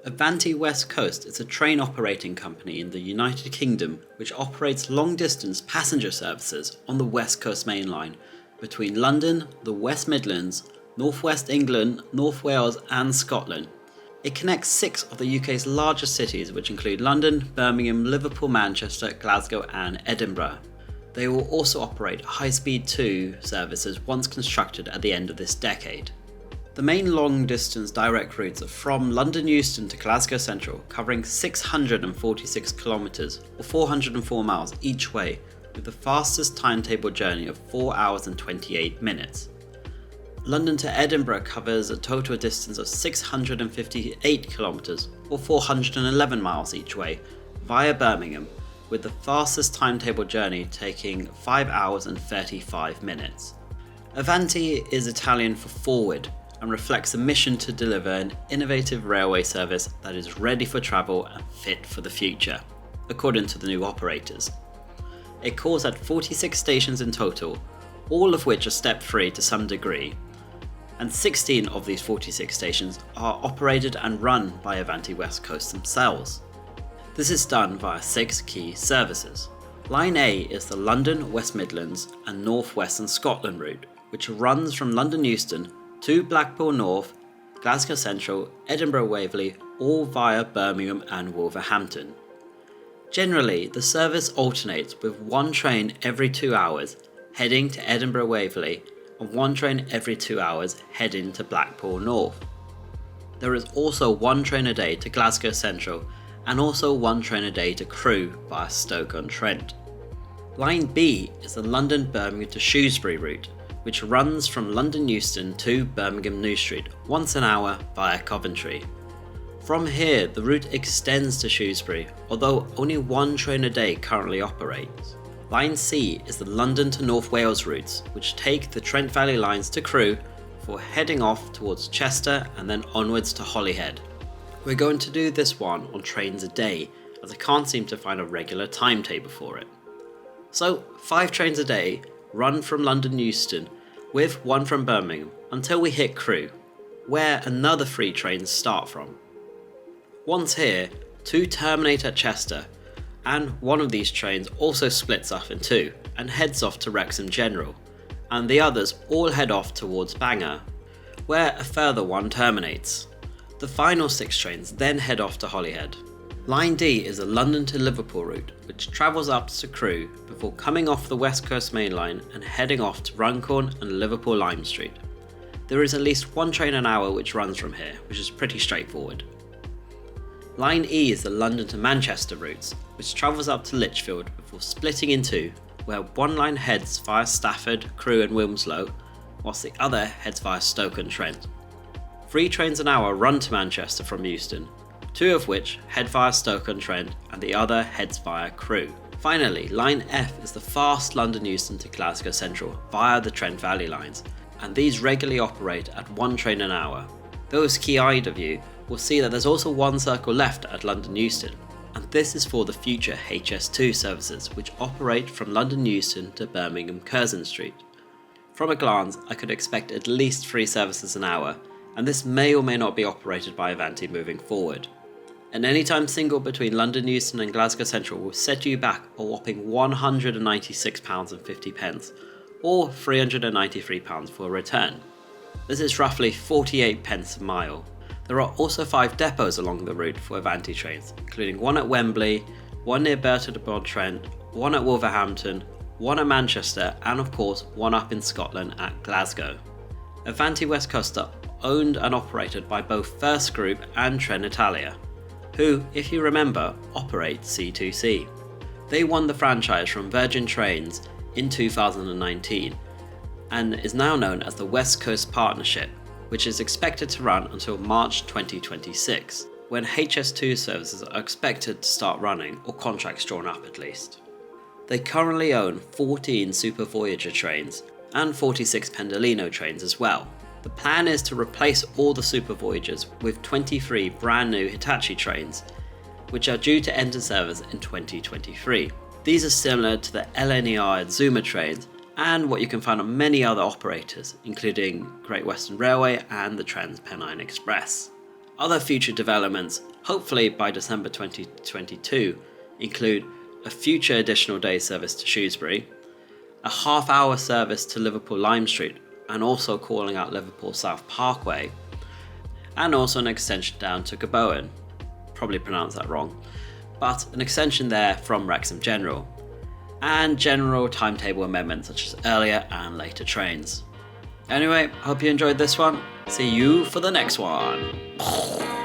Avanti West Coast is a train operating company in the United Kingdom which operates long-distance passenger services on the West Coast Main Line between London, the West Midlands, North West England, North Wales and Scotland. It connects 6 of the UK's largest cities, which include London, Birmingham, Liverpool, Manchester, Glasgow and Edinburgh. They will also operate high-speed 2 services once constructed at the end of this decade. The main long-distance direct routes are from London Euston to Glasgow Central, covering 646 kilometres or 404 miles each way, with the fastest timetable journey of 4 hours and 28 minutes. London to Edinburgh covers a total distance of 658 kilometres or 411 miles each way via Birmingham, with the fastest timetable journey taking 5 hours and 35 minutes. Avanti is Italian for forward, and reflects a mission to deliver an innovative railway service that is ready for travel and fit for the future, according to the new operators. It calls at 46 stations in total, all of which are step-free to some degree, and 16 of these 46 stations are operated and run by Avanti West Coast themselves. This is done via 6 key services. Line A is the London, West Midlands and North West and Scotland route, which runs from London Euston to Blackpool North, Glasgow Central, Edinburgh Waverley, all via Birmingham and Wolverhampton. Generally, the service alternates with one train every 2 hours heading to Edinburgh Waverley and one train every 2 hours heading to Blackpool North. There is also one train a day to Glasgow Central and also one train a day to Crewe via Stoke-on-Trent. Line B is the London Birmingham to Shrewsbury route, which runs from London Euston to Birmingham New Street once an hour via Coventry. From here, the route extends to Shrewsbury, although only one train a day currently operates. Line C is the London to North Wales routes, which take the Trent Valley lines to Crewe before heading off towards Chester and then onwards to Holyhead. We're going to do this one on trains a day, as I can't seem to find a regular timetable for it. So, 5 trains a day run from London Euston, with one from Birmingham, until we hit Crewe, where another 3 trains start from. Once here, 2 terminate at Chester, and one of these trains also splits off in 2 and heads off to Wrexham General, and the others all head off towards Bangor, where a further one terminates. The final 6 trains then head off to Holyhead. Line D is a London to Liverpool route, which travels up to Crewe before coming off the West Coast Main Line and heading off to Runcorn and Liverpool Lime Street. There is at least one train an hour which runs from here, which is pretty straightforward. Line E is the London to Manchester routes, which travels up to Lichfield before splitting in 2, where one line heads via Stafford, Crewe and Wilmslow, whilst the other heads via Stoke-on-Trent. 3 trains an hour run to Manchester from Euston, 2 of which head via Stoke-on-Trent and the other heads via Crewe. Finally, Line F is the fast London Euston to Glasgow Central via the Trent Valley lines, and these regularly operate at 1 train an hour. Those key-eyed of you will see that there's also one circle left at London Euston, and this is for the future HS2 services which operate from London Euston to Birmingham Curzon Street. From a glance, I could expect at least 3 services an hour, and this may or may not be operated by Avanti moving forward. An anytime single between London Euston and Glasgow Central will set you back a whopping £196.50 or £393 for a return. This is roughly 48 pence a mile. There are also 5 depots along the route for Avanti trains, including one at Wembley, one near Burton-upon-Trent, one at Wolverhampton, one at Manchester and of course one up in Scotland at Glasgow. Avanti West Coast are owned and operated by both First Group and Trenitalia, who, if you remember, operate C2C. They won the franchise from Virgin Trains in 2019 and is now known as the West Coast Partnership, which is expected to run until March 2026, when HS2 services are expected to start running, or contracts drawn up at least. They currently own 14 Super Voyager trains and 46 Pendolino trains as well. The plan is to replace all the Super Voyagers with 23 brand new Hitachi trains, which are due to enter service in 2023. These are similar to the LNER and Zuma trains and what you can find on many other operators, including Great Western Railway and the Trans-Pennine Express. Other future developments, hopefully by December 2022, include a future additional day service to Shrewsbury, a half-hour service to Liverpool Lime Street and also calling out Liverpool South Parkway, and also an extension down to Gabowen, probably pronounced that wrong, but an extension there from Wrexham General, and general timetable amendments such as earlier and later trains. Anyway, hope you enjoyed this one. See you for the next one.